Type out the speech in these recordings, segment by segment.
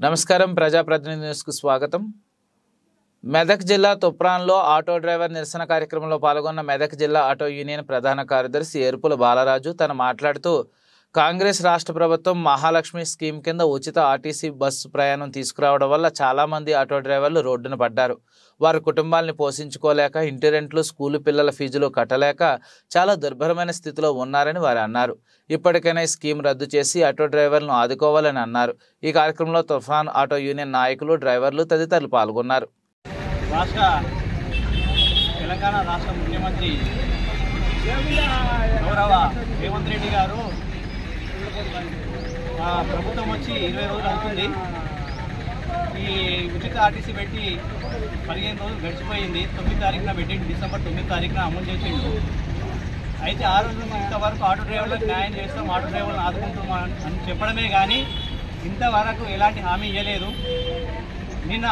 నమస్కారం ప్రజాప్రతినిధి న్యూస్కు స్వాగతం. మెదక్ జిల్లా తుప్రాన్లో ఆటో డ్రైవర్ నిరసన కార్యక్రమంలో పాల్గొన్న మెదక్ జిల్లా ఆటో యూనియన్ ప్రధాన కార్యదర్శి ఏర్పుల బాలరాజు తను మాట్లాడుతూ కాంగ్రెస్ రాష్ట్ర ప్రభుత్వం మహాలక్ష్మి స్కీమ్ కింద ఉచిత ఆర్టీసీ బస్సు ప్రయాణం తీసుకురావడం వల్ల చాలామంది ఆటో డ్రైవర్లు రోడ్డున పడ్డారు. వారి కుటుంబాలని పోషించుకోలేక ఇంటి రెంట్లు, స్కూలు పిల్లల ఫీజులు కట్టలేక చాలా దుర్భరమైన స్థితిలో ఉన్నారని వారు అన్నారు. ఇప్పటికైనా ఈ స్కీమ్ రద్దు చేసి ఆటో డ్రైవర్లను ఆదుకోవాలని అన్నారు. ఈ కార్యక్రమంలో తుఫాన్ ఆటో యూనియన్ నాయకులు, డ్రైవర్లు తదితరులు పాల్గొన్నారు. తెలంగాణ రాష్ట్ర ముఖ్యమంత్రి గౌరవ రేవంత్ రెడ్డి గారు ప్రభుత్వం వచ్చి 20 రోజులు అవుతుంది. ఈ ఉచిత ఆర్టీసీ పెట్టి 15 రోజులు గడిచిపోయింది. 9 తారీఖున పెట్టిండు, డిసెంబర్ 9 తారీఖున అమలు చేసిండు. అయితే ఆ రోజు ఇంతవరకు ఆటో డ్రైవర్లకు న్యాయం చేస్తాం, ఆటో డ్రైవర్లను ఆదుకుంటున్నాం అని చెప్పడమే కానీ ఇంతవరకు ఎలాంటి హామీ ఇవ్వలేదు. నిన్న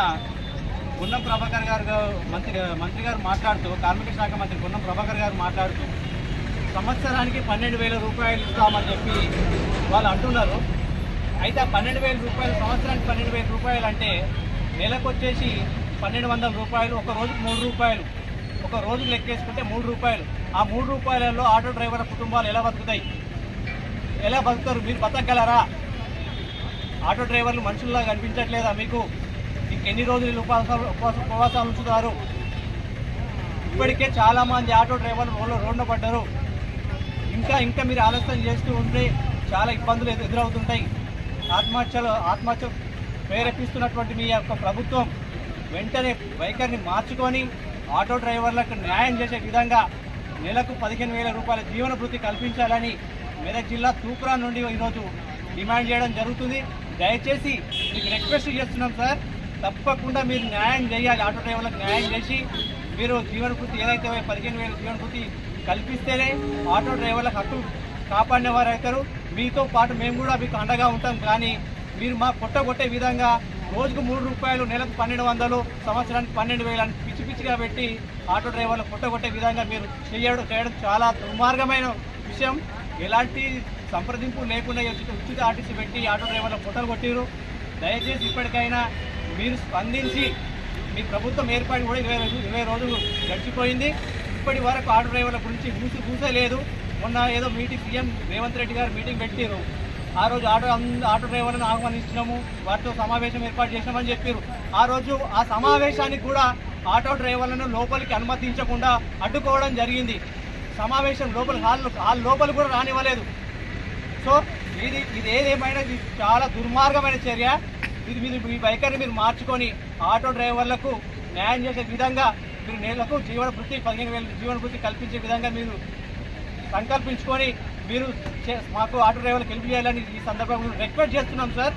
పొన్నం ప్రభాకర్ గారు మంత్రి గారు మాట్లాడుతూ, కార్మిక శాఖ మంత్రి పొన్నం ప్రభాకర్ గారు మాట్లాడుతూ సంవత్సరానికి 12,000 రూపాయలు ఇస్తామని చెప్పి వాళ్ళు అంటున్నారు. అయితే ఆ 12,000 రూపాయలు, సంవత్సరానికి 12,000 రూపాయలు అంటే నెలకు వచ్చేసి 1,200 రూపాయలు, ఒక రోజుకు 3 రూపాయలు, ఒక రోజుకు లెక్కేసుకుంటే 3 రూపాయలు. ఆ 3 రూపాయలలో ఆటో డ్రైవర్ల కుటుంబాలు ఎలా బతుకుతాయి? ఎలా బతుకుతారు? మీరు బతకగలరా? ఆటో డ్రైవర్లు మనుషుల్లా కనిపించట్లేదా మీకు? ఇంకెన్ని రోజులు ఉపవాసాలు ఉంచుతారు? ఇప్పటికే చాలామంది ఆటో డ్రైవర్లు రోడ్డున పడ్డారు. ఇంకా మీరు ఆలస్యం చేస్తూ ఉంటే చాలా ఇబ్బందులు ఎదురవుతుంటాయి. ఆత్మహత్య ప్రేరేపిస్తున్నటువంటి మీ యొక్క ప్రభుత్వం వెంటనే వైఖరిని మార్చుకొని ఆటో డ్రైవర్లకు న్యాయం చేసే విధంగా నెలకు 15,000 రూపాయల జీవన భృతి కల్పించాలని మెదక్ జిల్లా తూప్రాన్ నుండి ఈరోజు డిమాండ్ చేయడం జరుగుతుంది. దయచేసి మీకు రిక్వెస్ట్ చేస్తున్నాం సార్, తప్పకుండా మీరు న్యాయం చేయాలి. ఆటో డ్రైవర్లకు న్యాయం చేసి మీరు జీవన భృతి ఏదైతే 15,000 జీవన భృతి కల్పిస్తేనే ఆటో డ్రైవర్లకు హక్కులు కాపాడిన వారు అవుతారు. మీతో పాటు మేము కూడా మీకు అండగా ఉంటాం. కానీ మీరు మా పొట్టగొట్టే విధంగా రోజుకు 3 రూపాయలు, నెలకు 1,200, సంవత్సరానికి 12,000 అని పిచ్చిగా పెట్టి ఆటో డ్రైవర్లు పొట్టగొట్టే విధంగా మీరు చేయడం చాలా దుర్మార్గమైన విషయం. ఎలాంటి సంప్రదింపు లేకుండా ఉచిత ఆర్టీసీ పెట్టి ఆటో డ్రైవర్లు పొట్టలు కొట్టిరు. దయచేసి ఇప్పటికైనా మీరు స్పందించి, మీ ప్రభుత్వం ఏర్పడి కూడా 20 రోజులు గడిచిపోయింది. ఇప్పటి వరకు ఆటో డ్రైవర్ల గురించి చూసలేదు. మొన్న ఏదో మీటింగ్, సీఎం రేవంత్ రెడ్డి గారు మీటింగ్ పెట్టారు. ఆ రోజు ఆటో డ్రైవర్లను ఆహ్వానిస్తున్నాము, వారితో సమావేశం ఏర్పాటు చేసినామని చెప్పారు. ఆ రోజు ఆ సమావేశానికి కూడా ఆటో డ్రైవర్లను లోపలికి అనుమతించకుండా అడ్డుకోవడం జరిగింది. సమావేశం హాల్ లోపల కూడా రానివ్వలేదు. సో ఇది ఏదేమైనా చాలా దుర్మార్గమైన చర్య. మీ వైఖరిని మీరు మార్చుకొని ఆటో డ్రైవర్లకు న్యాయం చేసే విధంగా మీరు నెలకు జీవన భృతి 15,000 జీవన భృతి కల్పించే విధంగా మీరు సంకల్పించుకొని మీరు మాకు ఆటో డ్రైవర్లకు హెల్ప్ చేయాలని ఈ సందర్భంగా రిక్వెస్ట్ చేస్తున్నాం సార్.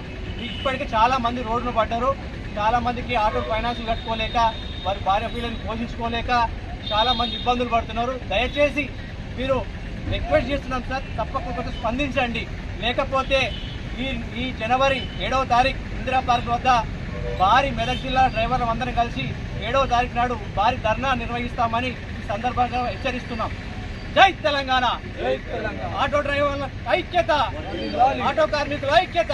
ఇప్పటికే చాలామంది రోడ్డును పడ్డారు. చాలామందికి ఆటో ఫైనాన్షియల్ కట్టుకోలేక, వారి భార్య పిల్లల్ని పోషించుకోలేక చాలామంది ఇబ్బందులు పడుతున్నారు. దయచేసి మీరు రిక్వెస్ట్ చేస్తున్నాం సార్, తప్పకుండా స్పందించండి. లేకపోతే ఈ జనవరి 7వ తారీఖు ఇందిరా పార్క్ వద్ద భారీ మెదక్ జిల్లా డ్రైవర్లు అందరం కలిసి 7వ తారీఖు నాడు భారీ ధర్నా నిర్వహిస్తామని ఈ సందర్భంగా హెచ్చరిస్తున్నాం. జై తెలంగాణ! ఆటో డ్రైవర్ల ఐక్యత, ఆటో కార్మికుల ఐక్యత.